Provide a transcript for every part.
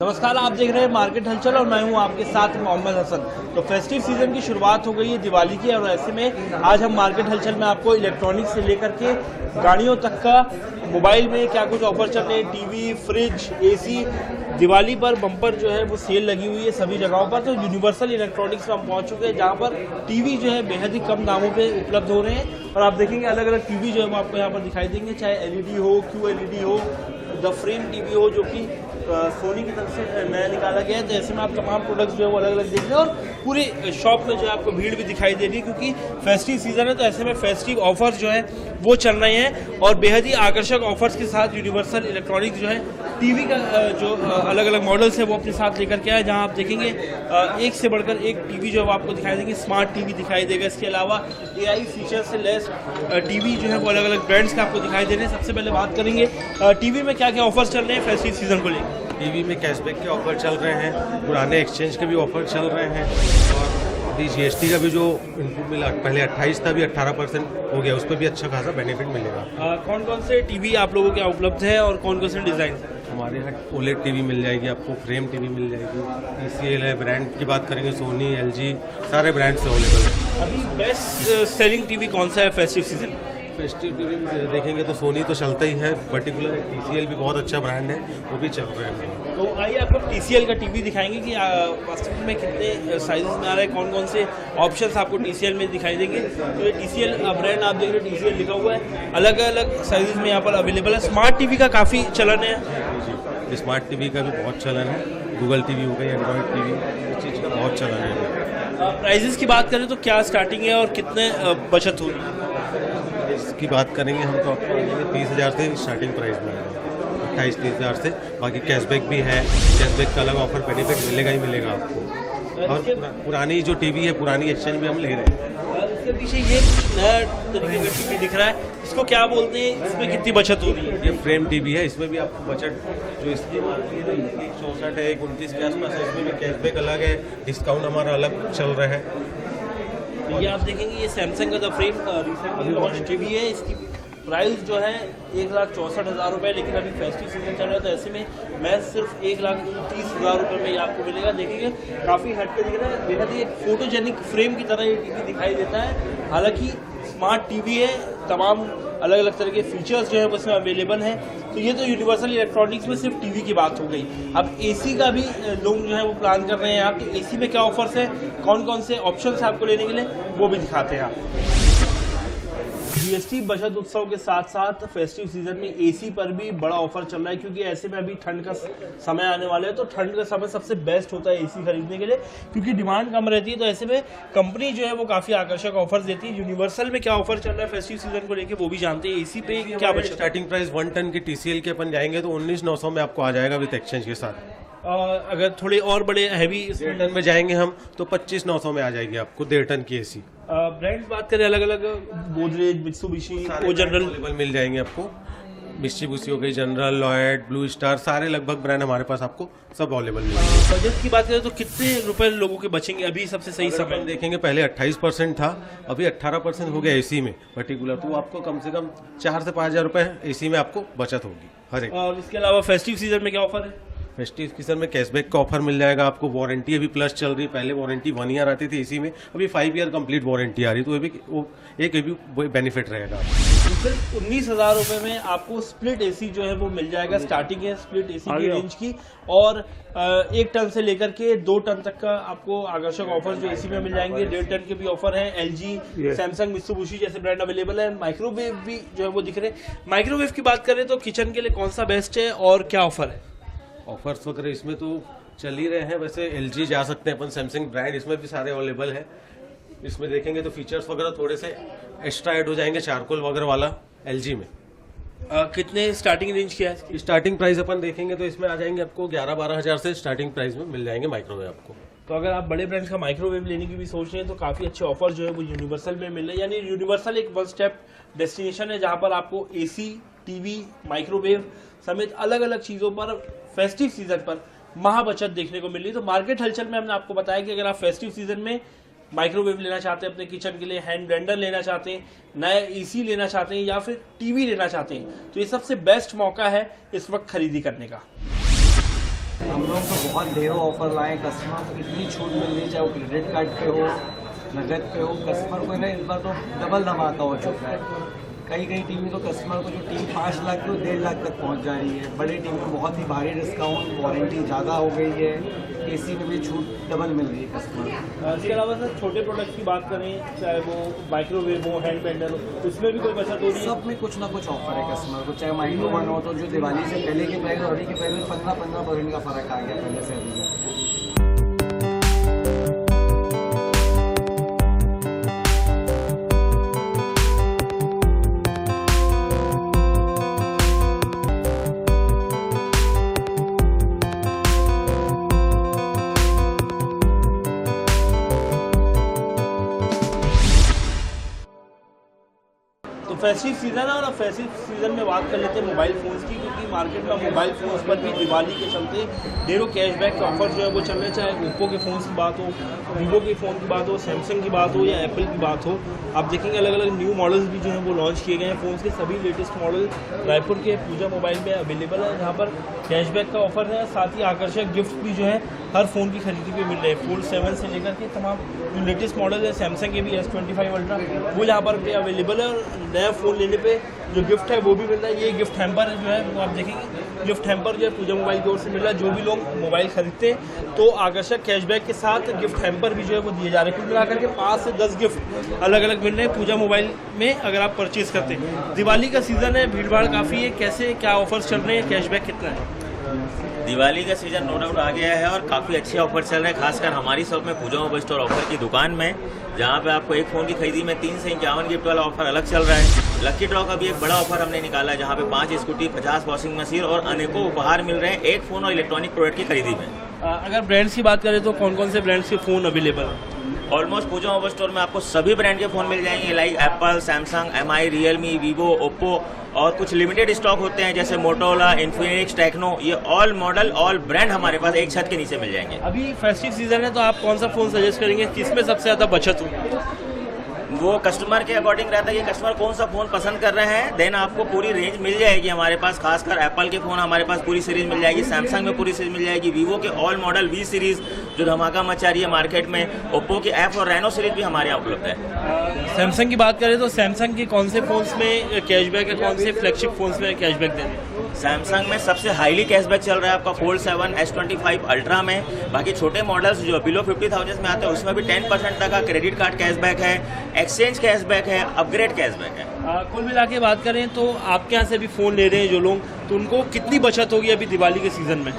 नमस्कार, आप देख रहे हैं मार्केट हलचल और मैं हूं आपके साथ मोहम्मद हसन। तो फेस्टिव सीजन की शुरुआत हो गई है दिवाली की, और ऐसे में आज हम मार्केट हलचल में आपको इलेक्ट्रॉनिक्स से लेकर के गाड़ियों तक का, मोबाइल में क्या कुछ ऑफर चल रहे हैं, टीवी, फ्रिज, एसी, दिवाली पर बम्पर जो है वो सेल लगी हुई है सभी जगहों पर। तो यूनिवर्सल इलेक्ट्रॉनिक्स में हम पहुंच चुके हैं, जहां पर टीवी जो है बेहद ही कम दामों पे उपलब्ध हो रहे हैं। और आप देखेंगे अलग अलग टीवी जो है वो आपको यहाँ पर दिखाई देंगे, चाहे एलईडी हो, QLED हो, द फ्रेम टीवी हो, जो कि सोनी की तरफ से नया निकाला गया है। तो ऐसे में आप तमाम प्रोडक्ट्स जो है वो अलग अलग देख रहे हैं, और पूरी शॉप में जो है आपको भीड़ भी दिखाई दे रही है, क्योंकि फेस्टिव सीजन है। तो ऐसे में फेस्टिव ऑफर्स जो है वो चल रहे हैं, और बेहद ही आकर्षक ऑफर्स के साथ यूनिवर्सल इलेक्ट्रॉनिक्स जो है टीवी का जो अलग अलग मॉडल्स है वो अपने साथ लेकर के आए, जहां आप देखेंगे एक से बढ़कर एक टीवी जो है वो आपको दिखाई देंगे। स्मार्ट टीवी दिखाई देगा, इसके अलावा AI फीचर से लेस टीवी जो है वो अलग अलग ब्रांड्स का आपको दिखाई दे रहे हैं। सबसे पहले बात करेंगे टीवी में क्या क्या ऑफर्स चल रहे हैं फेस्टिव सीजन को लेकर। टीवी में कैशबैक के ऑफर चल रहे हैं, पुराने एक्सचेंज के भी ऑफर चल रहे हैं, और अभी GST का भी जो इनपुट मिला, पहले 28 था, अभी 18% हो गया, उस पर भी अच्छा खासा बेनिफिट मिलेगा। कौन कौन से टीवी आप लोगों के यहाँ उपलब्ध है और कौन कौन से डिजाइन? हमारे यहाँ OLED टीवी मिल जाएगी आपको, फ्रेम टीवी मिल जाएगी, TCL है, ब्रांड की बात करेंगे सोनी, LG, सारे ब्रांड्स अवेलेबल है। अभी बेस्ट सेलिंग टीवी कौन सा है फेस्टिव सीजन? फेस्टिव टीवी में देखेंगे तो सोनी तो चलता ही है, पर्टिकुलर TCL भी बहुत अच्छा ब्रांड है, वो भी चल रहे हैं। तो आइए आपको TCL का टीवी दिखाएंगे कि वास्तव में कितने साइजेस में आ रहा है, कौन कौन से ऑप्शंस आपको TCL में दिखाई देंगे। तो ये TCL ब्रांड आप देख रहे हैं, TCL लिखा हुआ है, अलग अलग साइजेस में यहाँ पर अवेलेबल है। स्मार्ट टीवी का काफ़ी चलन है जी, स्मार्ट टीवी का भी बहुत चलन है, गूगल टीवी हो गई, एंड्रॉयड टीवी, इस चीज़ का बहुत चलन है। प्राइजेस की बात करें तो क्या स्टार्टिंग है और कितने बचत हो रही है? इसकी बात करेंगे हम तो आपको 30,000 से स्टार्टिंग प्राइस में, 28-30,000 से। बाकी कैशबैक भी है, कैशबैक का अलग ऑफर बेनिफिट मिलेगा ही मिलेगा आपको। और पुरानी जो टीवी है, पुरानी एक्सचेंज भी हम ले रहे हैं। इसके पीछे ये नया तरीके का टीवी दिख रहा है, इसको क्या बोलते हैं, इसमें कितनी बचत हो रही है? ये फ्रेम टीवी है, इसमें भी आपको बचत जो इसकी 64 है, 29 के आसपास है, इसमें भी कैशबैक अलग है, डिस्काउंट हमारा अलग चल रहा है। ये आप देखेंगे, ये सैमसंग का the frame recently launch TV है। इसकी प्राइस जो है 1,64,000 रुपये, लेकिन अभी फेस्टिव सीजन चल रहा है, तो ऐसे में मैं सिर्फ 1,30,000 रुपये में ये आपको मिलेगा। देखेंगे काफ़ी हटके दिख रहा है, बेहद ही एक फोटोजेनिक फ्रेम की तरह ये टीवी दिखाई देता है। हालांकि स्मार्ट टीवी है, तमाम अलग अलग तरह के फीचर्स जो है उसमें अवेलेबल हैं। तो ये तो यूनिवर्सल इलेक्ट्रॉनिक्स में सिर्फ टीवी की बात हो गई। अब एसी का भी लोग जो है वो प्लान कर रहे हैं आप, तो एसी में क्या ऑफर्स है, कौन कौन से ऑप्शन है आपको लेने के लिए, वो भी दिखाते हैं आप। GST बचत उत्सव के साथ साथ फेस्टिव सीजन में एसी पर भी बड़ा ऑफर चल रहा है, क्योंकि ऐसे में अभी ठंड का समय आने वाला है। तो ठंड का समय सबसे बेस्ट होता है एसी खरीदने के लिए, क्योंकि डिमांड कम रहती है। तो ऐसे में कंपनी जो है वो काफी आकर्षक ऑफर देती है। यूनिवर्सल में क्या ऑफर चल रहा है फेस्टिव सीजन को लेकर, वो भी जानते हैं। एसी पे क्या बचत? स्टार्टिंग प्राइस 1 टन की TCL के अपन जाएंगे तो 19,900 में आपको आ जाएगा विद एक्सचेंज के साथ। अगर थोड़े और बड़े हैवी 1.5 टन में जाएंगे हम तो 25,900 में आ जाएगी आपको 1.5 टन की एसी। ब्रांड्स बात करें अलग अलग, गोदरेज, मित्सुबिशी, वो जनरल अवेलेबल मिल जाएंगे आपको। मित्सुबिशी हो गई, जनरल, लॉयड, ब्लू स्टार, सारे लगभग ब्रांड हमारे पास आपको सब अवेलेबल मिलेंगे। बजट की बात करें तो कितने रुपए लोगों के बचेंगे अभी सबसे सही समय? देखेंगे पहले 28% था, अभी 18% हो गया एसी में पर्टिकुलर, तो आपको कम से कम 4 से 5,000 रुपए एसी में आपको बचत होगी हर एक। और इसके अलावा फेस्टिव सीजन में क्या ऑफर है? फेस्टिव सीजन में कैशबैक का ऑफर मिल जाएगा आपको, वारंटी अभी प्लस चल रही है। पहले वारंटी 1 ईयर आती थी इसी में, अभी 5 ईयर कंप्लीट वारंटी आ रही, तो एक भी बेनिफिट रहेगा। सिर्फ 19,000 रुपये में आपको स्प्लिट एसी जो है वो मिल जाएगा। स्टार्टिंग है स्प्लिट एसी की रेंज की, और 1 टन से लेकर के 2 टन तक का आपको आकर्षक ऑफर जो एसी में मिल जाएंगे। 1.5 टन के भी ऑफर है। LG, सैमसंग, मित्सुबिशी जैसे ब्रांड अवेलेबल है। माइक्रोवेव भी जो है वो दिख रहे हैं। माइक्रोवेव की बात करें तो किचन के लिए कौन सा बेस्ट है और क्या ऑफर है? ऑफर्स वगैरह इसमें तो चल ही रहे हैं। वैसे LG जा सकते हैं अपन, सैमसंग ब्रांड इसमें भी सारे अवेलेबल है। इसमें देखेंगे तो फीचर्स वगैरह थोड़े से एक्स्ट्रा ऐड हो जाएंगे, चारकोल वगैरह वाला LG में। कितने स्टार्टिंग रेंज किया है? स्टार्टिंग प्राइस अपन देखेंगे तो इसमें आ जाएंगे आपको 11-12 हज़ार से स्टार्टिंग प्राइस में मिल जाएंगे माइक्रोवेव आपको। तो अगर आप बड़े ब्रांड्स का माइक्रोवेव लेने की भी सोच रहे हैं तो काफ़ी अच्छे ऑफर जो है वो यूनिवर्सल में मिल रहे हैं। यानी यूनिवर्सल एक वन स्टेप डेस्टिनेशन है, जहाँ पर आपको एसी, टीवी, माइक्रोवेव समेत अलग अलग चीज़ों पर फेस्टिव सीजन पर महा बचत देखने को मिल रही है। तो मार्केट हलचल में हमने आपको बताया कि अगर आप फेस्टिव सीजन में माइक्रोवेव लेना चाहते हैं अपने किचन के लिए, हैंड ब्लेंडर लेना चाहते हैं, नया एसी लेना चाहते हैं, या फिर टीवी लेना चाहते हैं, तो ये सबसे बेस्ट मौका है इस वक्त खरीदी करने का। हम लोग तो बहुत ढेरों ऑफर लाए, कस्टमर को इतनी छूट मिल रही, चाहे वो क्रेडिट कार्ड पे हो, नगद पे हो। कस्टमर को ना इस बार तो डबल धमाका हो चुका है। कई टीम में तो कस्टमर को जो टीम 5 लाख की 1.5 लाख तक पहुंच जा रही है। बड़ी टीम में बहुत ही भारी डिस्काउंट, वारंटी ज़्यादा हो गई है, एसी में भी छूट डबल मिल रही है कस्टमर को। इसके अलावा सर छोटे प्रोडक्ट की बात करें, चाहे वो माइक्रोवेव हो, हैंड ब्लेंडर हो, उसमें भी कोई बचत हो रही है? सब में कुछ ना कुछ ऑफर है कस्टमर को। चाहे माइक्रो वन हो तो जो दिवाली से पहले के प्राइस और अभी के प्राइस में 15% का फ़र्क आ गया पहले से अभी में। तो फेस्टिव सीजन है और अब फेस्टिव सीजन में बात कर लेते हैं मोबाइल फ़ोन्स की, क्योंकि मार्केट में मोबाइल फ़ोन्स पर भी दिवाली के चलते ढेरों कैशबैक के ऑफर जो है वो चल रहे हैं। चाहे ओप्पो के फ़ोन्स की बात हो, वीवो के फ़ोन की बात हो, सैमसंग की बात हो या एप्पल की बात हो, आप देखेंगे अलग अलग न्यू मॉडल्स भी जो हैं वो लॉन्च किए गए हैं। फ़ोन्स के सभी लेटेस्ट मॉडल रायपुर के पूजा मोबाइल में अवेलेबल है, जहाँ पर कैशबैक का ऑफर है, साथ ही आकर्षक गिफ्ट भी जो है हर फ़ोन की खरीदी पे मिल रहे हैं। फोल्ड 7 से लेकर के तमाम जो लेटेस्ट मॉडल है, सैमसंग के भी S25 अल्ट्रा वो यहाँ पर भी अवेलेबल है, और नया फ़ोन लेने पे जो गिफ्ट है वो भी मिल रहा है। ये गिफ्ट हैम्पर जो है वो आप देखेंगे, गिफ्ट हैम्पर जो है पूजा मोबाइल की ओर से मिल रहा है। जो भी लोग मोबाइल खरीदते हैं तो आकर्षक कैशबैक के साथ गिफ्ट हैम्पर भी जो है वो दिए जा रहे हैं। कुल मिलाकर के 5 से 10 गिफ्ट अलग अलग मिल रहे हैं पूजा मोबाइल में अगर आप परचेज़ करते हैं। दिवाली का सीज़न है, भीड़ भाड़ काफ़ी है, कैसे क्या ऑफर्स चल रहे हैं, कैशबैक कितना है? दिवाली का सीज़न नो डाउट आ गया है और काफ़ी अच्छे ऑफर चल रहे हैं, खासकर हमारी शॉप में पूजा मोबाइल स्टोर ऑफर की दुकान में, जहाँ पे आपको एक फ़ोन की खरीदी में 3 से 51 गिफ्ट वाला ऑफर अलग चल रहा है। लकी ड्रॉ का भी एक बड़ा ऑफर हमने निकाला है, जहाँ पे 5 स्कूटी, 50 वॉशिंग मशीन और अनेकों उपहार मिल रहे हैं एक फ़ोन और इलेक्ट्रॉनिक प्रोडक्ट की खरीदी में। अगर ब्रांड्स की बात करें तो कौन कौन से ब्रांड्स के फ़ोन अवेलेबल हैं? ऑलमोस्ट पूजा मोबाइल स्टोर में आपको सभी ब्रांड के फ़ोन मिल जाएंगे, like Apple, Samsung, MI, Realme, Vivo, Oppo, और कुछ लिमिटेड स्टॉक होते हैं जैसे मोटोरोला, इन्फिनिक्स, टेक्नो। ये ऑल मॉडल, ऑल ब्रांड हमारे पास एक छत के नीचे मिल जाएंगे। अभी फेस्टिव सीजन है तो आप कौन सा फ़ोन सजेस्ट करेंगे, किसमें सबसे ज़्यादा बचत हो? वो कस्टमर के अकॉर्डिंग रहता है कि कस्टमर कौन सा फ़ोन पसंद कर रहे हैं, देन आपको पूरी रेंज मिल जाएगी हमारे पास। खासकर एप्पल के फ़ोन हमारे पास पूरी सीरीज़ मिल जाएगी, सैमसंग में पूरी सीरीज़ मिल जाएगी, वीवो के ऑल मॉडल V सीरीज़ जो धमाका मचा रही है मार्केट में, ओप्पो की F और रेनो सीरीज़ भी हमारे यहाँ उपलब्ध है। सैमसंग की बात करें तो सैमसंग के कौन से फ़ोन्स में कैशबैक है, कौन से फ्लैगशिप फ़ोन्स में कैशबैक दे रहे हैं? सैमसंग में सबसे हाईली कैशबैक चल रहा है आपका फोल्ड 7 S25 अल्ट्रा में। बाकी छोटे मॉडल्स जो बिलो 50,000 में आते हैं उसमें भी 10% तक का क्रेडिट कार्ड कैशबैक है, एक्सचेंज कैशबैक है, अपग्रेड कैशबैक है। कुल मिला के बात करें तो आपके यहाँ से भी फ़ोन ले रहे हैं जो लोग, तो उनको कितनी बचत होगी अभी दिवाली के सीज़न में?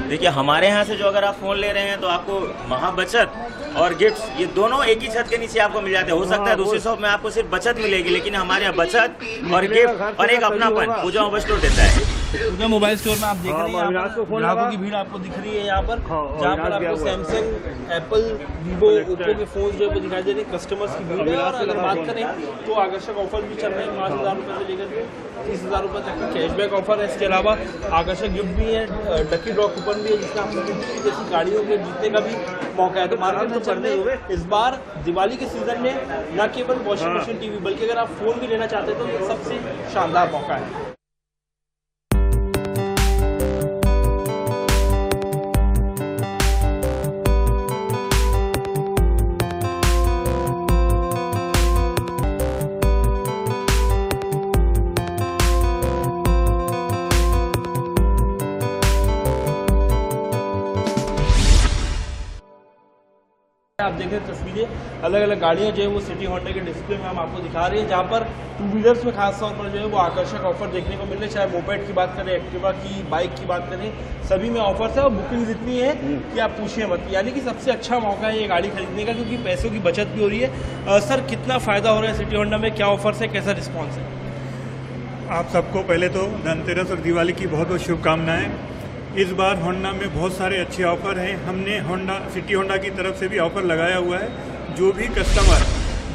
देखिए हमारे यहाँ से जो अगर आप फ़ोन ले रहे हैं तो आपको महा बचत और गिफ्ट्स ये दोनों एक ही छत के नीचे आपको मिल जाते हैं। हो सकता है दूसरी शॉप में आपको सिर्फ बचत मिलेगी, लेकिन हमारे यहाँ बचत और गिफ्ट और एक अपनापन पूजा मोबाइल स्टोर देता है। पूजा मोबाइल स्टोर में आप देख रहे हैं ग्राहकों की भीड़ आपको दिख रही है यहाँ पर, जहाँ पर आपको सैमसंग, एप्पल, वीवो, ओप्पो के फ़ोन जो है वो दिखाई दे रहे हैं। कस्टमर्स की भीड़ है, और अगर बात करें तो आकर्षक ऑफर भी चल रहे हैं। 5,000 रुपये से लेकर 30,000 रुपये तक का कैशबैक ऑफर है। इसके अलावा आकर्षक गिफ्ट भी है, लकी ड्रॉ कूपन भी है, जिसका आपको जैसी गाड़ियों के जीतने का भी मौका है। तो मार्केट में चल रहे इस बार दिवाली के सीज़न में न केवल वॉशिंग मशीन, टीवी, बल्कि अगर आप फ़ोन भी लेना चाहते हैं तो सबसे शानदार मौका है। आप देख रहे हैं तस्वीरें, अलग अलग गाड़ियां जो है वो सिटी होंडा के डिस्प्ले में हम आपको दिखा रहे हैं, जहां पर 2 व्हीलर्स में खास तौर पर जो है वो आकर्षक ऑफर देखने को मिल रहे हैं। चाहे मोपेड की बात करें, एक्टिवा की, बाइक की बात करें, सभी में ऑफर्स है और बुकिंग इतनी है कि आप पूछिए मत। यानी कि सबसे अच्छा मौका है ये गाड़ी खरीदने का, क्योंकि पैसों की बचत भी हो रही है। सर कितना फ़ायदा हो रहा है सिटी होंडा में, क्या ऑफर्स है, कैसा रिस्पॉन्स है? आप सबको पहले तो धनतेरस और दिवाली की बहुत बहुत शुभकामनाएं। इस बार होंडा में बहुत सारे अच्छे ऑफर हैं। हमने सिटी होंडा की तरफ से भी ऑफर लगाया हुआ है। जो भी कस्टमर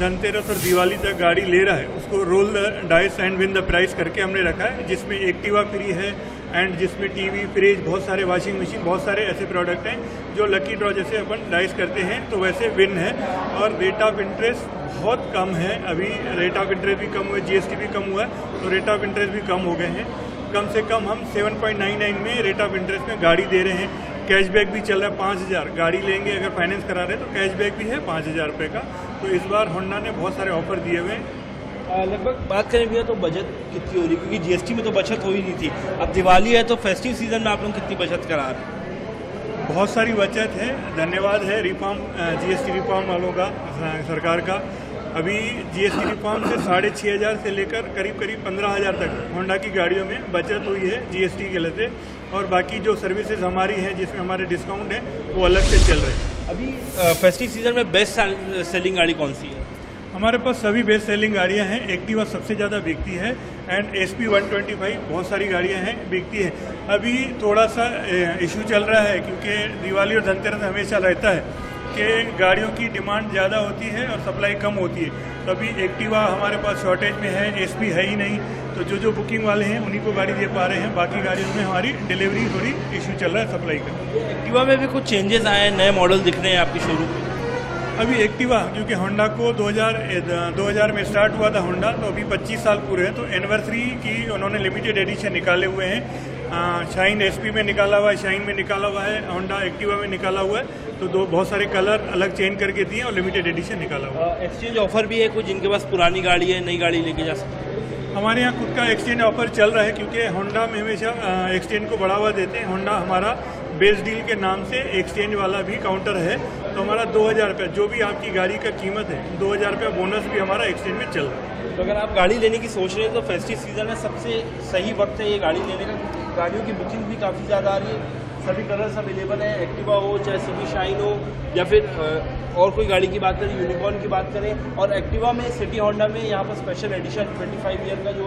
धनतेरस और दिवाली तक गाड़ी ले रहा है उसको roll the dice and win the price करके हमने रखा है, जिसमें एक्टिवा फ्री है एंड जिसमें टीवी, फ्रिज, बहुत सारे वॉशिंग मशीन, बहुत सारे ऐसे प्रोडक्ट हैं जो लकी ड्रॉ जैसे अपन डाइस करते हैं तो वैसे विन है। और रेट ऑफ इंटरेस्ट बहुत कम है, अभी रेट ऑफ इंटरेस्ट भी कम हुआ है, GST भी कम हुआ है, तो रेट ऑफ इंटरेस्ट भी कम हो गए हैं। कम से कम हम 7.99 में रेट ऑफ इंटरेस्ट में गाड़ी दे रहे हैं। कैशबैक भी चल रहा है 5,000, गाड़ी लेंगे अगर फाइनेंस करा रहे हैं तो कैशबैक भी है 5,000 रुपये का। तो इस बार होंडा ने बहुत सारे ऑफर दिए हुए हैं। लगभग बात करें भैया तो बचत कितनी हो रही है, क्योंकि जीएसटी में तो बचत हो ही नहीं थी, अब दिवाली है तो फेस्टिव सीजन में आप लोग कितनी बचत करा रहे हैं? बहुत सारी बचत है, धन्यवाद है रिफॉर्म जीएसटी रिफॉर्म वालों का, सरकार का। अभी जीएसटी रिफॉर्म से 6,500 से लेकर करीब 15,000 तक होंडा की गाड़ियों में बचत हुई है जीएसटी के लेते, और बाकी जो सर्विसेज हमारी हैं जिसमें हमारे डिस्काउंट हैं वो अलग से चल रहे हैं। अभी फेस्टिव सीजन में बेस्ट सेलिंग गाड़ी कौन सी है? हमारे पास सभी बेस्ट सेलिंग गाड़ियां हैं। एक्टिवा सबसे ज़्यादा बिकती है एंड SP 125 बहुत सारी गाड़ियां हैं बिकती है। अभी थोड़ा सा इशू चल रहा है क्योंकि दिवाली और धनतेरस हमेशा रहता है कि गाड़ियों की डिमांड ज़्यादा होती है और सप्लाई कम होती है। तो अभी एक्टिवा हमारे पास शॉर्टेज में है, SP है ही नहीं, तो जो बुकिंग वाले हैं उन्हीं को गाड़ी दे पा रहे हैं। बाकी गाड़ियों में हमारी डिलीवरी थोड़ी इशू चल रहा है सप्लाई का। एक्टिवा में भी कुछ चेंजेस आए हैं, नए मॉडल दिख रहे हैं आपके शोरूम में? अभी एक्टिवा क्योंकि होंडा को 2000 में स्टार्ट हुआ था होंडा, तो अभी 25 साल पूरे हैं, तो एनिवर्सरी की उन्होंने लिमिटेड एडिशन निकाले हुए हैं। शाइन SP में निकाला हुआ है, शाइन में निकाला हुआ है, होंडा एक्टिवा में निकाला हुआ है, तो बहुत सारे कलर अलग चेंज करके दिए और लिमिटेड एडिशन निकाला हुआ है। एक्सचेंज ऑफर भी है कुछ, जिनके पास पुरानी गाड़ी है नई गाड़ी लेके जा सकते हैं? हमारे यहाँ खुद का एक्सचेंज ऑफर चल रहा है क्योंकि होंडा में हमेशा एक्सचेंज को बढ़ावा देते हैं। होंडा हमारा बेस डील के नाम से एक्सचेंज वाला भी काउंटर है, तो हमारा 2,000 रुपये जो भी आपकी गाड़ी का कीमत है 2,000 रुपये बोनस भी हमारा एक्सचेंज में चल रहा है। तो अगर आप गाड़ी लेने की सोच रहे हैं तो फेस्टिव सीजन में सबसे सही वक्त है ये गाड़ी लेने का, क्योंकि गाड़ियों की बुकिंग भी काफ़ी ज़्यादा आ रही है, सभी कलर्स अवेलेबल हैं। एक्टिवा हो चाहे सिटी शाइन हो या फिर और कोई गाड़ी की बात करें, यूनिकॉर्न की बात करें, और एक्टिवा में सिटी होंडा में यहाँ पर स्पेशल एडिशन 25 ईयर का जो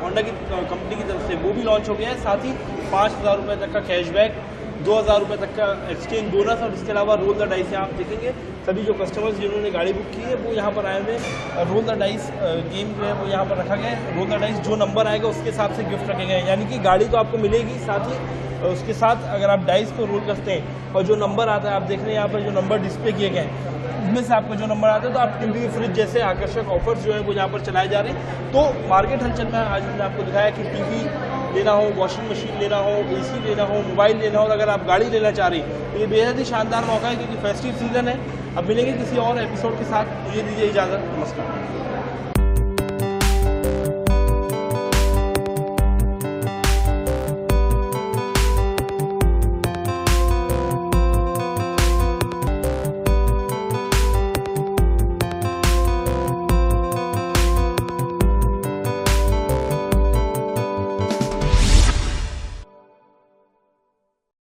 होंडा की कंपनी की तरफ से वो भी लॉन्च हो गया है। साथ ही 5,000 रुपये तक का कैशबैक, 2,000 रुपये तक का एक्सचेंज बोनस, और इसके अलावा रोल द डाइस। यहाँ आप देखेंगे सभी जो कस्टमर्स जिन्होंने गाड़ी बुक की है वो यहाँ पर आए हुए, रोल द डाइस गेम जो है वो यहाँ पर रखा गया है। रोल द डाइस जो नंबर आएगा उसके हिसाब से गिफ्ट रखे गए हैं, यानी कि गाड़ी तो आपको मिलेगी, साथ ही उसके साथ अगर आप डाइस को रोल करते हैं और जो नंबर आता है, आप देख रहे हैं यहाँ पर जो नंबर डिस्प्ले किए गए हैं, इनमें से आपको जो नंबर आता है तो आप टीवी फ्रिज जैसे आकर्षक ऑफर्स जो है वो यहाँ पर चलाए जा रहे हैं। तो मार्केट हलचल में आज मैंने आपको दिखाया कि टीवी लेना हो, वॉशिंग मशीन लेना हो, AC लेना हो, मोबाइल लेना हो, और अगर आप गाड़ी लेना चाह रही हैं तो ये बेहद ही शानदार मौका है, क्योंकि फेस्टिव सीजन है। अब मिलेंगे किसी और एपिसोड के साथ, मुझे दीजिए इजाज़त, नमस्कार।